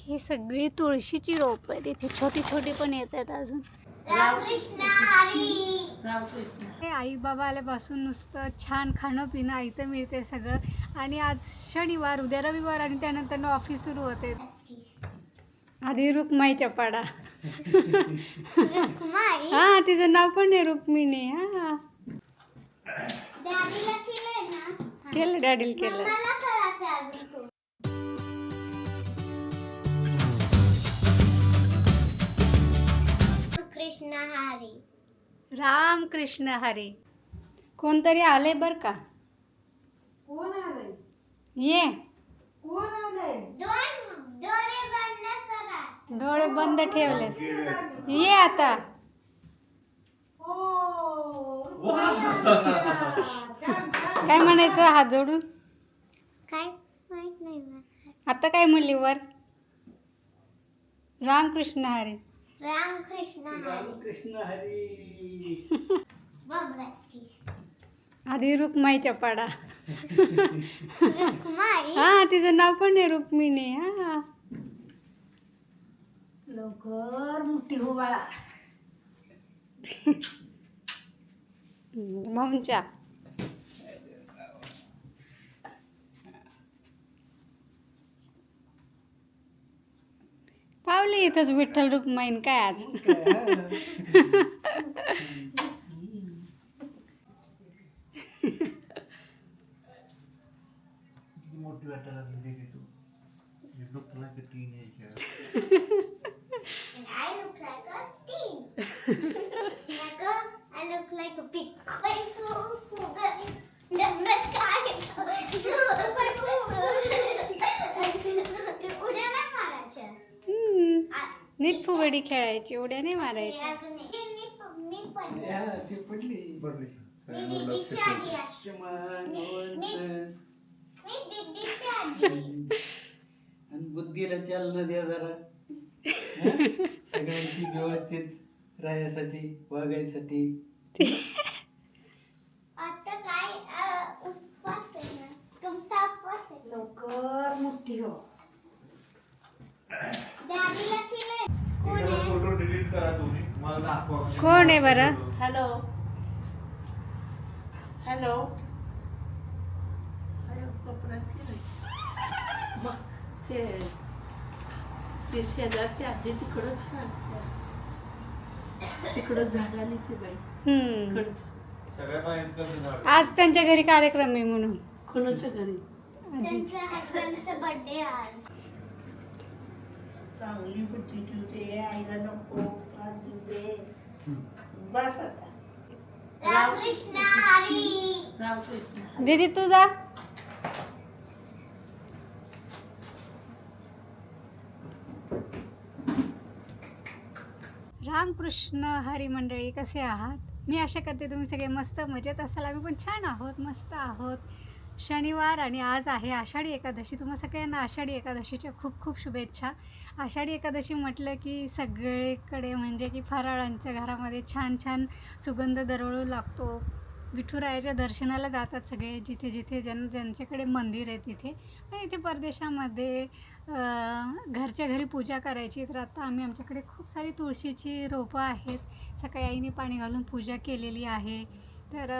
ही सगळी तुळशीची रोप आहे, तिथे छोटी छोटी पण येत आहेत अजून. हे आई बाबा आल्यापासून नुसतं छान खाणं पिणं आयतं मिळते सगळं. आणि आज शनिवार, उद्या रविवार आणि त्यानंतर ऑफिस सुरू होते. आधी रुक्माईच्या पाडा. हा, तिचं नाव पण आहे रुक्मिणी. हा, केलं डॅडीला केलं. कृष्ण हरी. राम कृष्ण हरी. कोणतरी आले बर का. कोण आलंय? ये, कोण आलंय? डोळे बंद करा. डोळे बंद ठेवले. ये आता. हो. काय म्हणायचं हात जोडून? काय माहित नाही मला. आता काय म्हणली वर? राम कृष्ण हरी. राम कृष्ण हरी. कृष्ण हरी. बाबराची. आधी रुक्माईच्या पाडा. रुक्माई. हा, तिचं नाव पण आहे रुक्मिणी. हा, लवकर मोठी हो बाळा. ममच्या. पावली इथंच विठ्ठल रुक्माईन काय आज. मोठी वाटायला लागली तू. You look like a teenager. And I look like a teen. I look like a pig. उड्या नाही मारायच्या. नीट फुगडी खेळायची, उड्या नाही मारायची. मी पण. ती पडली. बरं. मी दीदीच्या आधी आहे. मी दीदीच्या आधी. आणि बुद्धीला चालना द्या जरा. सगळ्यांशी व्यवस्थित राहण्यासाठी, वागायसाठी. आता काय उपवास आहे ना, तुमचा उपवास आहे. लवकर मोठी हो. दादीला केलंय. कोण आहे? फोटो डिलीट करा तुम्ही. मला दाखवा. कोण आहे बरं? Hello hello. अरे कपडा मग ते शेजारची आजी तिकडं झाड आली ती बाई. सगळ्या बायांचं झाड. आज त्यांच्या घरी कार्यक्रम आहे म्हणून. कोणाच्या घरी? त्यांच्या हसबंडचा बर्थडे आज. चांगली बुद्धी तुझे. आईला नको त्रास देऊ दे. बस आता. रामकृष्ण हरी. रामकृष्ण. दीदी तू जा. रामकृष्ण हरी मंडळी, कसे आहात? मी आशा करते तुम्ही सगळे मस्त मजेत असाल. आम्ही पण छान आहोत, मस्त आहोत. शनिवार आणि आज आहे आषाढी एकादशी. तुम्हा सगळ्यांना आषाढी एकादशीच्या खूप खूप शुभेच्छा. आषाढी एकादशी म्हटलं की सगळीकडे म्हणजे की फराळांच्या घरामध्ये छान छान सुगंध दरवळू लागतो. विठुरायाच्या दर्शनाला जातात सगळे, जिथे जिथे ज्यांच्याकडे मंदिर आहे तिथे. पण इथे परदेशामध्ये घरच्या घरी पूजा करायची. तर आता आमच्याकडे खूप सारी तुळशीची रोपं आहेत. सकाळी आईने पाणी घालून पूजा केलेली आहे. तर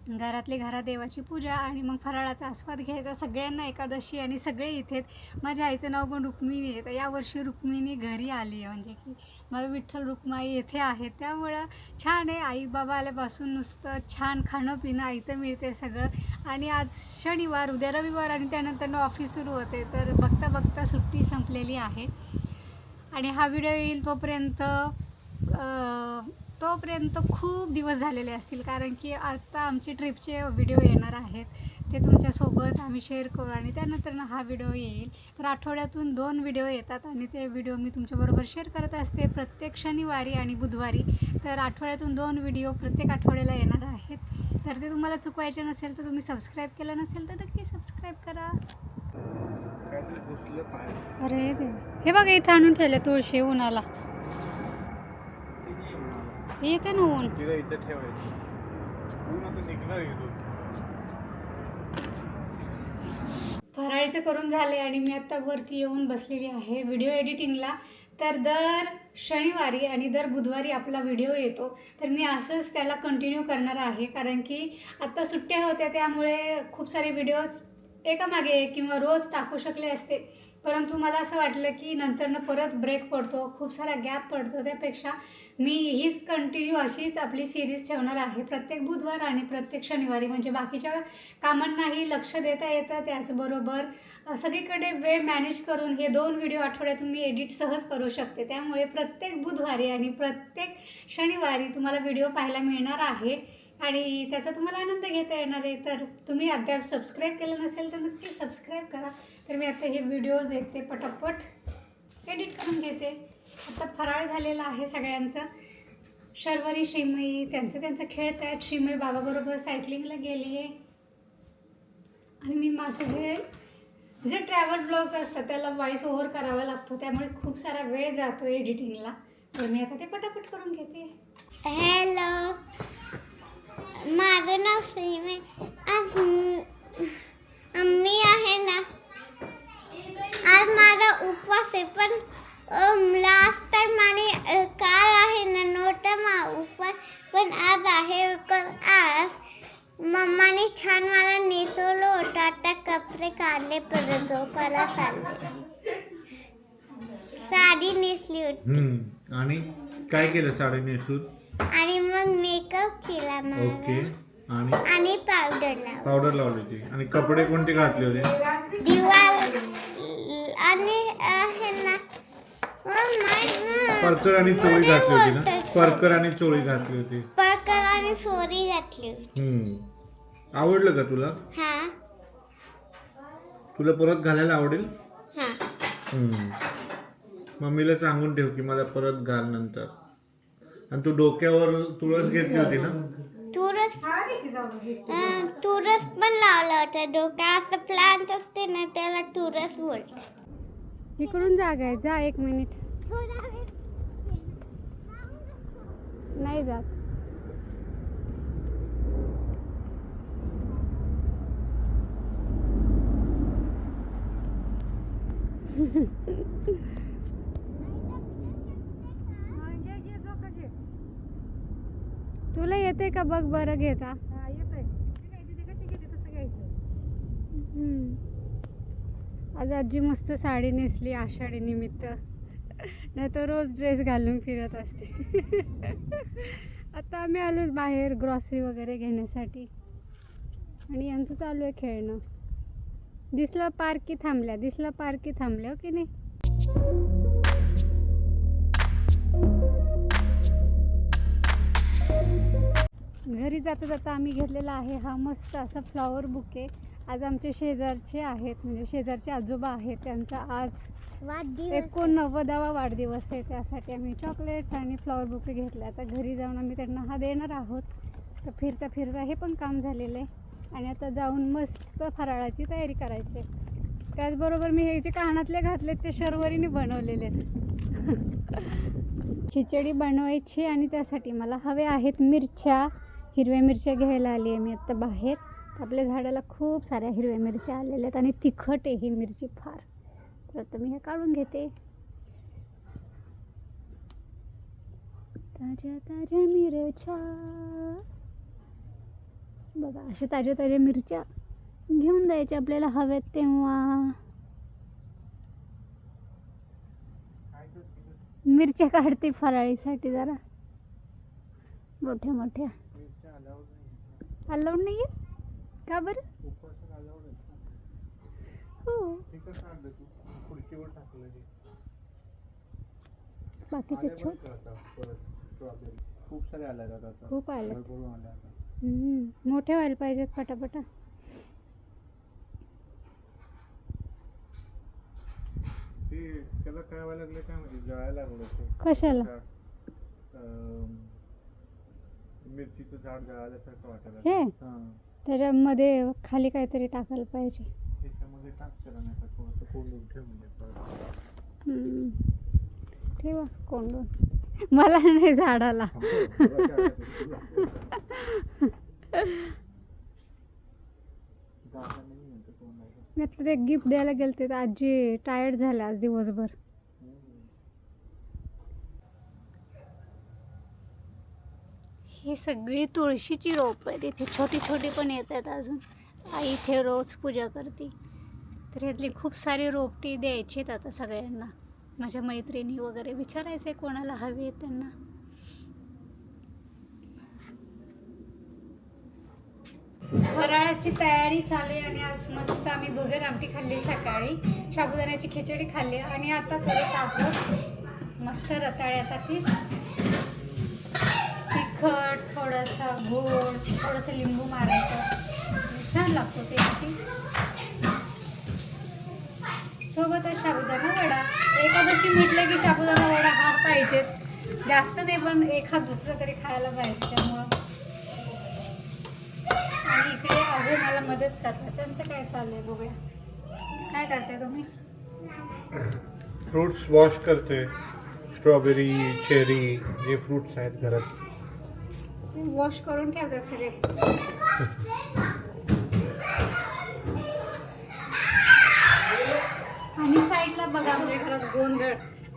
घरातली घरात देवाची पूजा आणि मग फराळाचा आस्वाद घ्यायचा. सगळ्यांना एकादशी आणि सगळे इथे. माझ्या आईचं नाव पण रुक्मिणी आहे. तर यावर्षी रुक्मिणी घरी आली आहे, म्हणजे की माझं विठ्ठल रुक्माई येथे आहेत. त्यामुळं छान आहे. आई बाबा आल्यापासून नुसतं छान खाणं पिणं आयतं मिळते सगळं. आणि आज शनिवार, उद्या रविवार आणि त्यानंतर ऑफिस सुरू होते. तर बघता बघता सुट्टी संपलेली आहे. आणि हा व्हिडिओ येईल तोपर्यंत खूप दिवस झालेले असतील, कारण की आता आमची ट्रिपचे व्हिडिओ येणार आहेत. ते तुमच्यासोबत आम्ही शेअर करू आणि त्यानंतर हा व्हिडिओ येईल. तर आठवड्यातून 2 व्हिडिओ येतात आणि ते व्हिडिओ मी तुमच्याबरोबर शेअर करत असते प्रत्येक शनिवारी आणि बुधवारी. तर आठवड्यातून 2 व्हिडिओ प्रत्येक आठवड्याला येणार आहेत. तर ते तुम्हाला चुकवायचे नसेल तर तुम्ही सबस्क्राईब केलं नसेल तर नक्की सबस्क्राईब करा. अरे देव, हे बघा इथं आणून ठेवलं तुळशी उन्हाला. येते ना ऊन. इथं ठेवायचं. ऊन आता निघणार इथून. फराळी खायचं करून झाले आणि मी आत्ता वरती येऊन बसलेली आहे व्हिडिओ एडिटिंगला. तर दर शनिवारी आणि दर बुधवारी आपला व्हिडिओ येतो, तर मी असंच त्याला कंटिन्यू करणार आहे. कारण की आत्ता सुट्ट्या होत्या, त्यामुळे खूप सारे व्हिडिओज एकामागे एक किंवा रोज टाकू शकले असते, परंतु मला असं वाटलं की नंतरनं परत ब्रेक पडतो, खूप सारा गॅप पडतो. त्यापेक्षा मी हीच कंटिन्यू अशीच आपली सिरीज ठेवणार आहे प्रत्येक बुधवार आणि प्रत्येक शनिवारी. म्हणजे बाकीच्या कामांनाही लक्ष देता येतं, त्याचबरोबर सगळीकडे वेळ मॅनेज करून हे 2 व्हिडिओ आठवड्यातून मी एडिट सहज करू शकते. त्यामुळे प्रत्येक बुधवारी आणि प्रत्येक शनिवारी तुम्हाला व्हिडिओ पाहायला मिळणार आहे आणि त्याचा तुम्हाला आनंद घेता येणार आहे. तर तुम्ही अद्याप सबस्क्राईब केलं नसेल तर नक्की सबस्क्राईब करा. तर मी आता हे व्हिडिओज आहेत ते पटापट एडिट करून घेते. आता फराळ झालेला आहे सगळ्यांचं. शर्वरी श्रीमयी त्यांचं खेळत आहेत. श्रीमयी बाबाबरोबर सायकलिंगला गेली आहे आणि मी माझं हे जे ट्रॅव्हल ब्लॉग्स असतात त्याला व्हॉइस ओव्हर करावा लागतो, त्यामुळे खूप सारा वेळ जातो एडिटिंगला. तर मी आता ते पटापट करून घेते. हॅलो, माझं नाव श्रीमय. आज मी आहे ना, आज माझा उपवास आहे. पण लास्ट टाइम आणि काल आहे ना नव्हता उपवास, पण आज आहे. आज मम्माने छान मला नेसवलं होतं. आता कपडे काढले, परत झोपायला चालले. साडी नेसली होती. आणि काय केलं साडी नेसून? आणि मग मेकअप केला ओके. मला आणि पावडर लावली होती. आणि कपडे कोणते घातले होते? दिवाळी आणि आहे ना परकर आणि चोळी घातली होती ना? परकर आणि चोळी घातली होती. परकर आणि चोळी घातली होती. आवडलं का तुला? हा तुला परत घालायला आवडेल? हा. मम्मीला सांगून ठेव की मला परत घाल नंतर. आणि तू डोक्यावर तुळस घेतली होती ना? तुरस पण लावला होता. डोका असं प्लांट असते ना त्याला तुरस बोलतात. इकडून जागा आहे, जा 1 मिनिट. थोडा वेळ नाही जात. तुला येते का बघ बरं घेता. आज आजी मस्त साडी नेसली आषाढी निमित्त, नाही तर रोज ड्रेस घालून फिरत असते. आता आम्ही आलो बाहेर ग्रॉसरी वगैरे घेण्यासाठी आणि यांचं चालू आहे खेळणं. दिसलं पार्की थांबल्या हो की नाही. घरी जाता जाता आम्ही घेतलेला आहे हा मस्त असा फ्लॉवर बुके. आज आमचे शेजारचे आहेत, म्हणजे शेजारचे आजोबा आहेत, त्यांचा आज 89वा वाढदिवस आहे. त्यासाठी आम्ही चॉकलेट्स आणि फ्लॉवर बुके घेतले. आता घरी जाऊन आम्ही त्यांना हा देणार आहोत. तर फिरता फिरता हे पण काम झालेलं आहे आणि आता जाऊन मस्त फराळाची तयारी करायची आहे. त्याचबरोबर मी हे जे कानातले घातलेत ते शर्वरीने बनवलेले आहेत. खिचडी बनवायची आणि त्यासाठी मला हवे आहेत मिरच्या. हिरव्या मिरच्या घ्यायला आली आहे मी आत्ता बाहेर. आपल्या झाडाला खूप साऱ्या हिरव्या मिरच्या आलेल्या आहेत आणि तिखट आहे ही मिरची फार. तर आता मी हे काढून घेते. ताज्या ताज्या मिरच्या बघा, अशा ताज्या ताज्या मिरच्या घेऊन द्यायच्या आपल्याला हव्यात तेव्हा. मिरच्या काढते फराळीसाठी जरा मोठ्या मोठ्या. अलाउड नाही आहे का बरं? हो, बाकीचे खूप आले. मोठे व्हायला पाहिजेत पटापटा. त्याला काय व्हायला लागलं काय माहिती, जळायला लागलं. कशाला? मिरचीचं झाड जळाल्यासारखं वाटायला. हे त्याच्यामध्ये खाली काहीतरी टाकायला पाहिजे. त्याच्यामध्ये टाक त्याला, नाही तर थोडंसं कोंडून ठेवून दे. ठेवा कोंडून. मला नाही झाडाला. मी आता ते गिफ्ट द्यायला गेलते तर आजी टायर्ड झाल्या आज दिवसभर. ही सगळी तुळशीची रोप आहेत. इथे छोटी छोटी पण येत आहेत अजून. आई इथे रोज पूजा करते. तर यातली खूप सारी रोपटी द्यायची आहेत आता सगळ्यांना. माझ्या मैत्रिणी वगैरे विचारायचे कोणाला हवी आहेत त्यांना. फराळाची तयारी चालू आहे आणि आज मस्त आम्ही भगर आमटी खाल्ली सकाळी. साबुदाण्याची खिचडी खाल्ली आणि आता करत आहोत मस्त रताळ्याचा पीस. तिखट, थोडासा गोड, थोडंसं लिंबू मारायचं, छान लागतो टेस्टी. सोबतच साबुदाणा वडा. एकादशी म्हटलं की साबुदाणा वडा हा पाहिजेच. जास्त नाही पण एखाद दुसरं तरी खायला पाहिजे. त्यामुळं आणि इकडे अहो मला मदत करतात. त्यांचं काय चालू आहे बघूया. काय करताय तुम्ही? फ्रूट्स वॉश करते. स्ट्रॉबेरी, चेरी जे फ्रूट्स आहेत घरात वॉश करून ठेवतात सगळे. आणि साईडला बघा आमच्या घरात गोंधळ.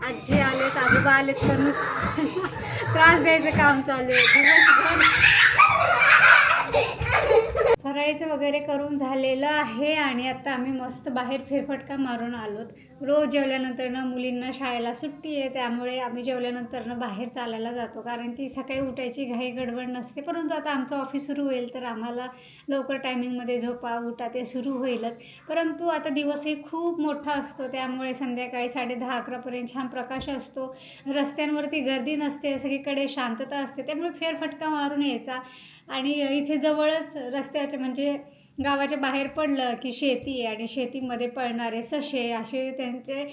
आजी आलेत, आजोबा आलेत तर नुसतं त्रास द्यायचं काम चालू आहे दिवसभर. फराळीचं वगैरे करून झालेलं आहे आणि आता आम्ही मस्त बाहेर फेरफटका मारून आलोत. रोज जेवल्यानंतरनं मुलींना शाळेला सुट्टी आहे त्यामुळे आम्ही जेवल्यानंतरनं बाहेर चालायला जातो. कारण की सकाळी उठायची घाई गडबड नसते. परंतु आता आमचं ऑफिस सुरू होईल तर आम्हाला लवकर टायमिंगमध्ये झोपा उठा ते सुरू होईलच. परंतु आता दिवसही खूप मोठा असतो त्यामुळे संध्याकाळी 10:30-11पर्यंत छान प्रकाश असतो. रस्त्यांवरती गर्दी नसते, सगळीकडे शांतता असते. त्यामुळे फेरफटका मारून यायचा. आणि इथे जवळच रस्त्याच्या म्हणजे गावाच्या बाहेर पडलं की शेती आहे आणि शेतीमध्ये पळणारे ससे असे त्यांचे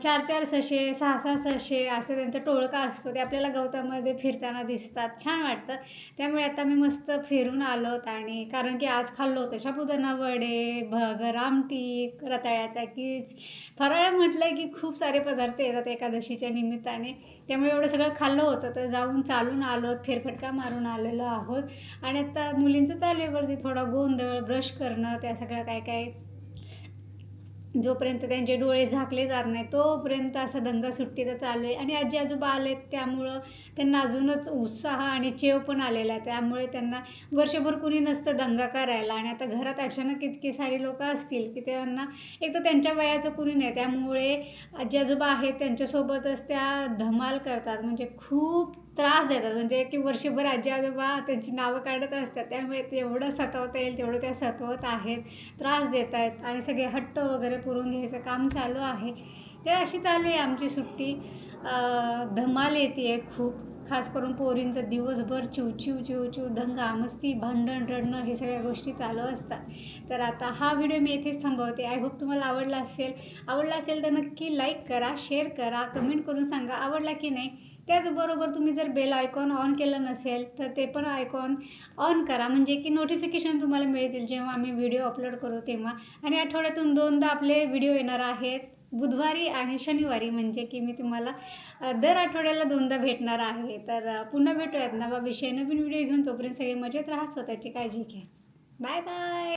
4-4 ससे 6-6 ससे असं त्यांचा टोळका असतो. ते आपल्याला गवतामध्ये फिरताना दिसतात, छान वाटतं. त्यामुळे आता मी मस्त फिरून आलोत. आणि कारण की आज खाल्लं होतं साबुदाणा वडे, भगर आमटी, रताळ्याचा कीस. फराळ म्हटलं की खूप सारे पदार्थ येतात एकादशीच्या निमित्ताने. त्यामुळे एवढं सगळं खाल्लं होतं तर जाऊन चालून आलोत, फेरफटका मारून आलेलो आहोत. आणि आता मुलींचं चालू आहे वरती थोडा गोंधळ, ब्रश करणं, त्या सगळं काय काय. जोपर्यंत त्यांचे डोळे झाकले जात नाही तोपर्यंत असा दंगा सुट्टीचा चालू आहे. आणि आजी आजोबा आलेत त्यामुळं त्यांना अजूनच उत्साह आणि चेव पण आलेला आहे. त्यामुळे त्यांना वर्षभर कुणी नसतं दंगा करायला. आणि आता घरात अचानक इतकी सारी लोकं असतील की त्यांना एक तर त्यांच्या वयाचं कुणी नाही. त्यामुळे आजी आजोबा आहेत त्यांच्यासोबतच त्या धमाल करतात. म्हणजे खूप त्रास देतात. म्हणजे की वर्षभर आजी आजोबा त्यांची नावं काढत असतात. त्यामुळे तेवढं सतवता येईल तेवढं त्या सतवत आहेत, त्रास देत आहेत. आणि सगळे हट्ट वगैरे पुरून घ्यायचं काम चालू आहे. ते अशी चालू आहे आमची सुट्टी. धमाल येते आहे खूप. खास करून पोरींचं दिवसभर चिवचिव चिवचिव, दंगा मस्ती, भांडण रडणं हे सगळ्या गोष्टी चालू असतात. तर आता हा व्हिडिओ मी येथेच थांबवते. आय होप तुम्हाला आवडला असेल तर नक्की लाईक करा, शेअर करा, कमेंट करून सांगा आवडला की नाही. त्याचबरोबर तुम्ही जर बेल आयकॉन ऑन केलं नसेल तर ते पण आयकॉन ऑन करा म्हणजे की नोटिफिकेशन तुम्हाला मिळतील जेव्हा आम्ही व्हिडिओ अपलोड करू तेव्हा. आणि आठवड्यातून 2दा आपले व्हिडिओ येणार आहेत, बुधवारी आणि शनिवारी. म्हणजे की मी तुम्हाला दर आठवड्याला 2दा भेटणार आहे. तर पुन्हा भेटूयात नवा विषय नवीन व्हिडिओ घेऊन. तोपर्यंत सगळे मजेत राहा, स्वतःची काळजी घ्या. Bye bye.